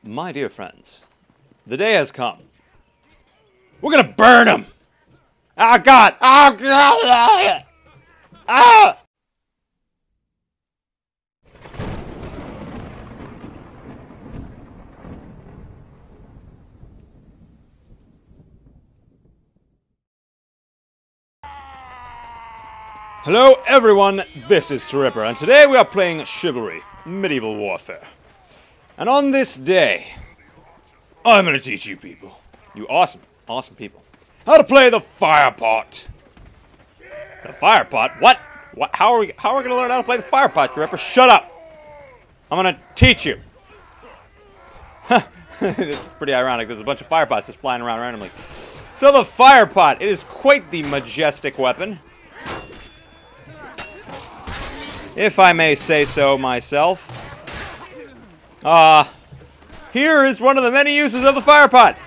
My dear friends, the day has come. We're gonna burn him! Oh God! Oh God! Ah! Hello everyone, this is Tripper, and today we are playing Chivalry, Medieval Warfare. And on this day, I'm gonna teach you people, you awesome people, how to play the fire pot. The fire pot? What? How are we gonna learn how to play the fire pot, Tripper? Shut up! I'm gonna teach you. It's pretty ironic, there's a bunch of fire pots just flying around randomly. So the fire pot, it is quite the majestic weapon, if I may say so myself. Here is one of the many uses of the fire pot.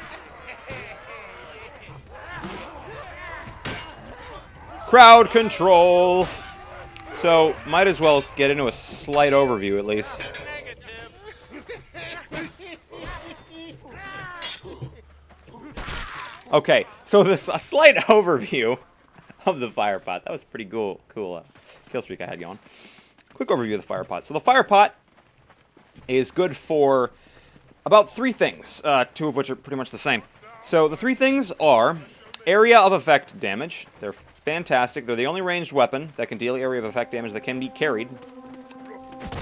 Crowd control. So, might as well get into a slight overview at least. Okay, so a slight overview of the fire pot. That was a pretty cool kill streak I had going. Quick overview of the fire pot. So the fire pot is good for about 3 things, 2 of which are pretty much the same. So the 3 things are area of effect damage. They're fantastic. They're the only ranged weapon that can deal area of effect damage that can be carried.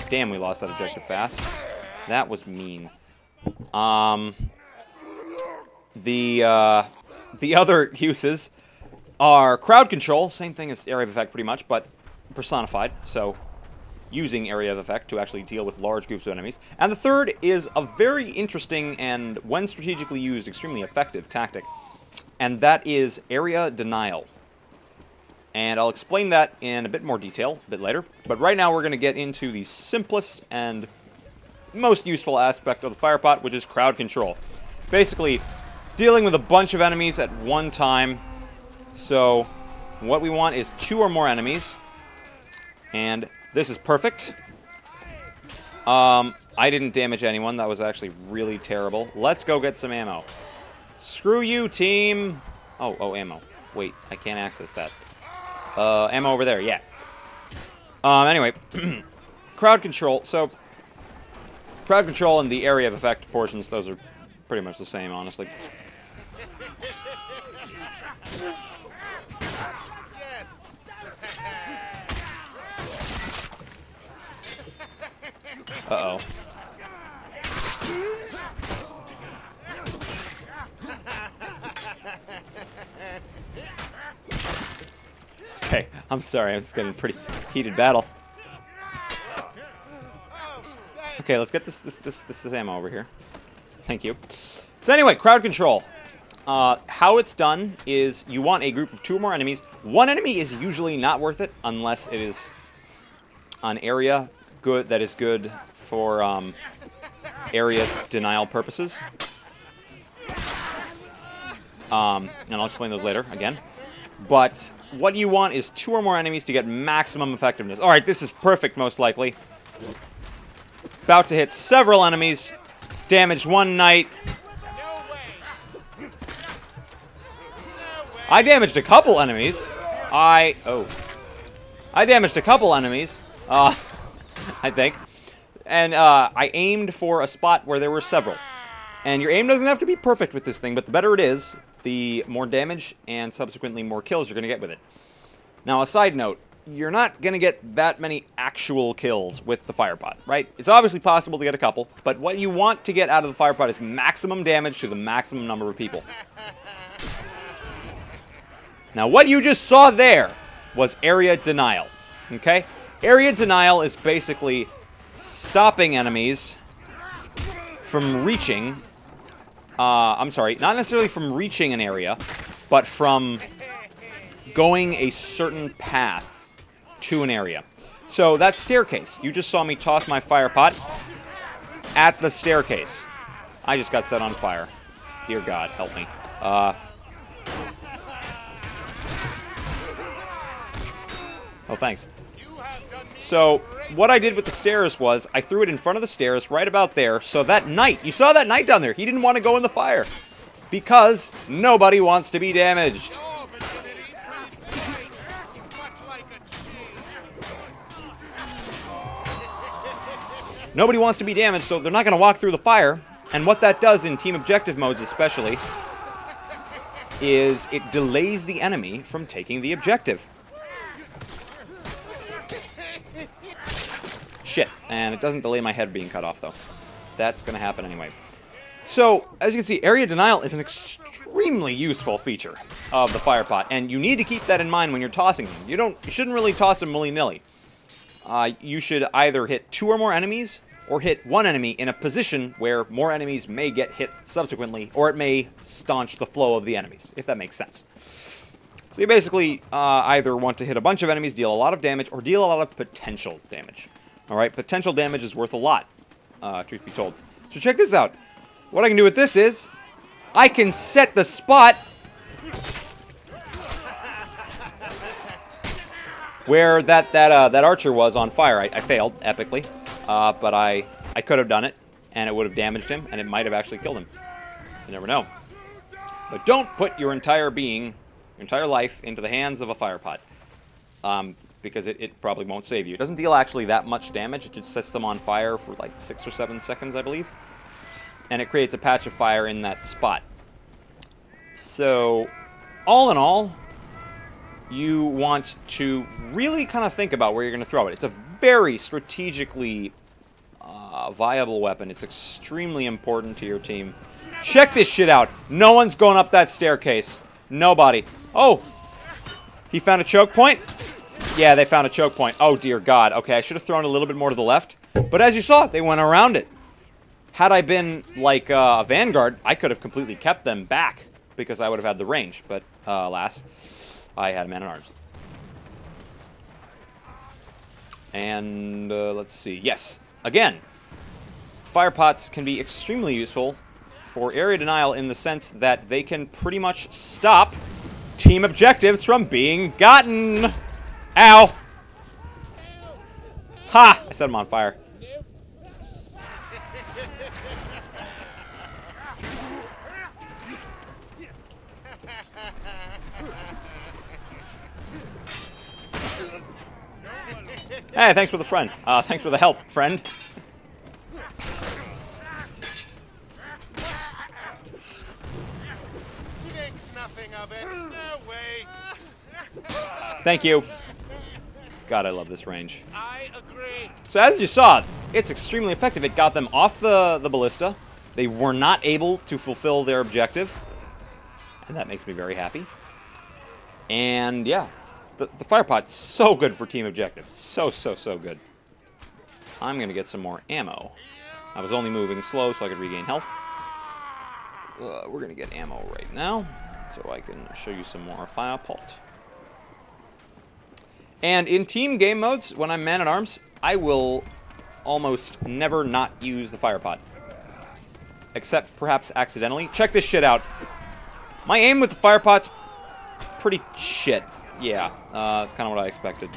Damn, we lost that objective fast. That was mean. The other uses are crowd control, same thing as area of effect pretty much, but personified, so using area of effect to actually deal with large groups of enemies. And the third is a very interesting and, when strategically used, extremely effective tactic, and that is area denial. And I'll explain that in a bit more detail a bit later, but right now we're going to get into the simplest and most useful aspect of the fire pot, which is crowd control. Basically, dealing with a bunch of enemies at one time. So what we want is 2 or more enemies, and this is perfect. I didn't damage anyone. That was actually really terrible. Let's go get some ammo. Screw you, team. Oh, ammo. Wait, I can't access that. Ammo over there, yeah. Anyway, crowd control. So, crowd control and the area of effect portions, those are pretty much the same, honestly. Uh-oh. Okay, I'm sorry, I'm just getting a pretty heated battle. Okay, let's get this ammo over here. Thank you. So anyway, crowd control. How it's done is you want a group of 2 or more enemies. 1 enemy is usually not worth it unless it is an area that is good for area denial purposes. And I'll explain those later again. But what you want is 2 or more enemies to get maximum effectiveness. Alright, this is perfect most likely. About to hit several enemies. Damage 1 knight. I damaged a couple enemies. I damaged a couple enemies. I think. And I aimed for a spot where there were several. And your aim doesn't have to be perfect with this thing, but the better it is, the more damage and subsequently more kills you're going to get with it. Now, a side note, you're not going to get that many actual kills with the fire pot, right? It's obviously possible to get a couple, but what you want to get out of the fire pot is maximum damage to the maximum number of people. Now, what you just saw there was area denial, okay? Area denial is basically stopping enemies from reaching, I'm sorry, not necessarily from reaching an area, but from going a certain path to an area. So that staircase, you just saw me toss my fire pot at the staircase. I just got set on fire. Dear God, help me. Oh, thanks. So, what I did with the stairs was, I threw it in front of the stairs, right about there, so that knight, you saw that knight down there, he didn't want to go in the fire. Because nobody wants to be damaged. Nobody wants to be damaged, so they're not going to walk through the fire. And what that does in team objective modes especially, is it delays the enemy from taking the objective. Shit. And it doesn't delay my head being cut off, though. That's going to happen anyway. So, as you can see, area denial is an extremely useful feature of the fire pot, and you need to keep that in mind when you're tossing them. You shouldn't really toss them willy-nilly. You should either hit 2 or more enemies, or hit 1 enemy in a position where more enemies may get hit subsequently, or it may staunch the flow of the enemies, if that makes sense. So you basically either want to hit a bunch of enemies, deal a lot of damage, or deal a lot of potential damage. Alright, potential damage is worth a lot, truth be told. So check this out. What I can do with this is, I can set the spot where that archer was on fire. I failed, epically, but I could have done it, and it would have damaged him, and it might have actually killed him. You never know. But don't put your entire being, your entire life, into the hands of a fire pot. Because it probably won't save you. It doesn't deal actually that much damage. It just sets them on fire for like 6 or 7 seconds, I believe. And it creates a patch of fire in that spot. So, all in all, you want to really kind of think about where you're going to throw it. It's a very strategically viable weapon. It's extremely important to your team. Check this shit out. No one's going up that staircase. Nobody. Oh! He found a choke point? Yeah, they found a choke point. Oh, dear God. Okay, I should have thrown a little bit more to the left. But as you saw, they went around it. Had I been, like, a Vanguard, I could have completely kept them back. Because I would have had the range. But, alas, I had a man-at-arms. And, let's see. Yes. Again, fire pots can be extremely useful for area denial in the sense that they can pretty much stop team objectives from being gotten. Ow! Ha! I set him on fire. Hey, thanks for the friend. Thanks for the help, friend. Think nothing of it. No way. Thank you. God, I love this range. I agree. So as you saw, it's extremely effective. It got them off the ballista. They were not able to fulfill their objective. And that makes me very happy. And yeah, the fire pot's so good for team objectives. So good. I'm going to get some more ammo. I was only moving slow so I could regain health. We're going to get ammo right now so I can show you some more fire pot. And in team game modes, when I'm man-at-arms, I will almost never not use the fire pot. Except perhaps accidentally. Check this shit out. My aim with the fire pot's pretty shit. Yeah, that's kind of what I expected.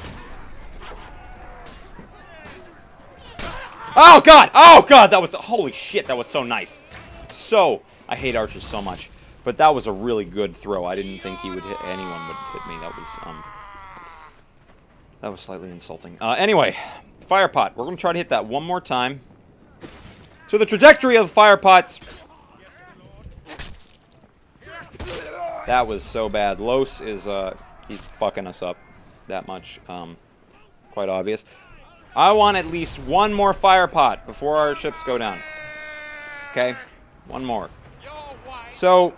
Oh, God! Oh, God! That was... Holy shit, that was so nice. So... I hate archers so much. But that was a really good throw. I didn't think he would hit... anyone would hit me. That was slightly insulting. Anyway, fire pot. We're going to try to hit that one more time. So the trajectory of the fire pots... That was so bad. Los is, he's fucking us up that much. Quite obvious. I want at least one more fire pot before our ships go down. Okay? One more. So,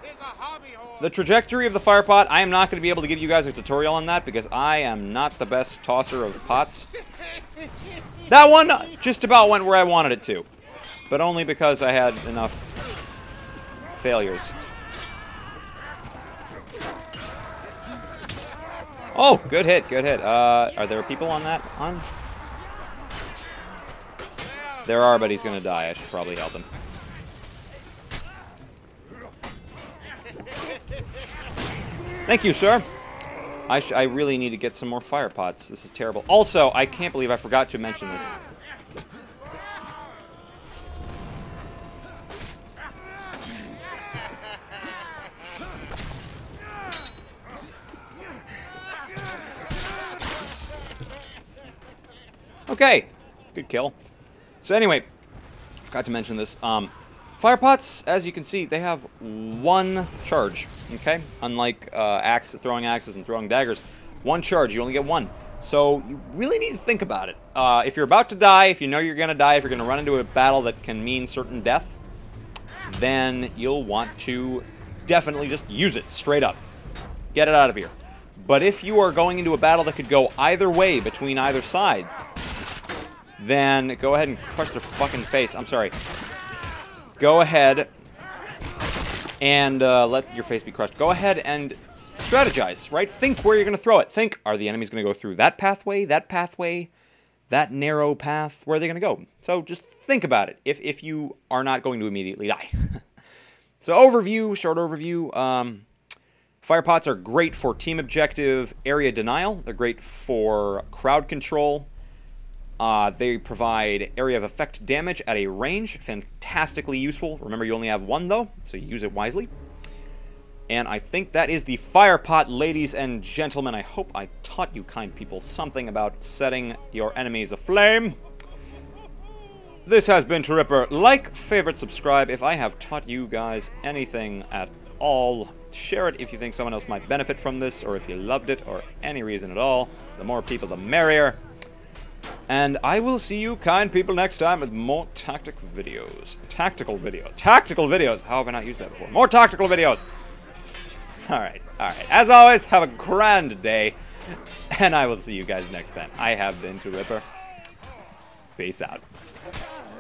the trajectory of the fire pot, I am not going to be able to give you guys a tutorial on that because I am not the best tosser of pots. That one just about went where I wanted it to. But only because I had enough failures. Oh, good hit, good hit. Are there people on that? There are, but he's going to die. I should probably help him. Thank you, sir. I really need to get some more fire pots. This is terrible. Also, I can't believe I forgot to mention this. Okay, good kill. So anyway, forgot to mention this. Fire pots, as you can see, they have one charge. Okay, unlike throwing axes and throwing daggers, one charge. You only get one. So you really need to think about it. If you're about to die, if you know you're gonna die, if you're gonna run into a battle that can mean certain death, then you'll want to definitely just use it straight up. Get it out of here. But if you are going into a battle that could go either way between either side, then go ahead and crush their fucking face. I'm sorry. Go ahead and let your face be crushed. Go ahead and strategize, right? Think where you're going to throw it. Think, are the enemies going to go through that pathway, that narrow path? Where are they going to go? So just think about it if you are not going to immediately die. So overview, short overview. Fire pots are great for team objective area denial. They're great for crowd control. They provide area of effect damage at a range. Fantastically useful. Remember, you only have one, though, so use it wisely. And I think that is the fire pot, ladies and gentlemen. I hope I taught you kind people something about setting your enemies aflame. This has been Tripper. Like, favorite, subscribe if I have taught you guys anything at all. Share it if you think someone else might benefit from this, or if you loved it, or any reason at all. The more people, the merrier. And I will see you kind people next time with more tactical videos. Tactical videos. How have I not used that before? More tactical videos. Alright. As always, have a grand day. And I will see you guys next time. I have been Ripper. Peace out.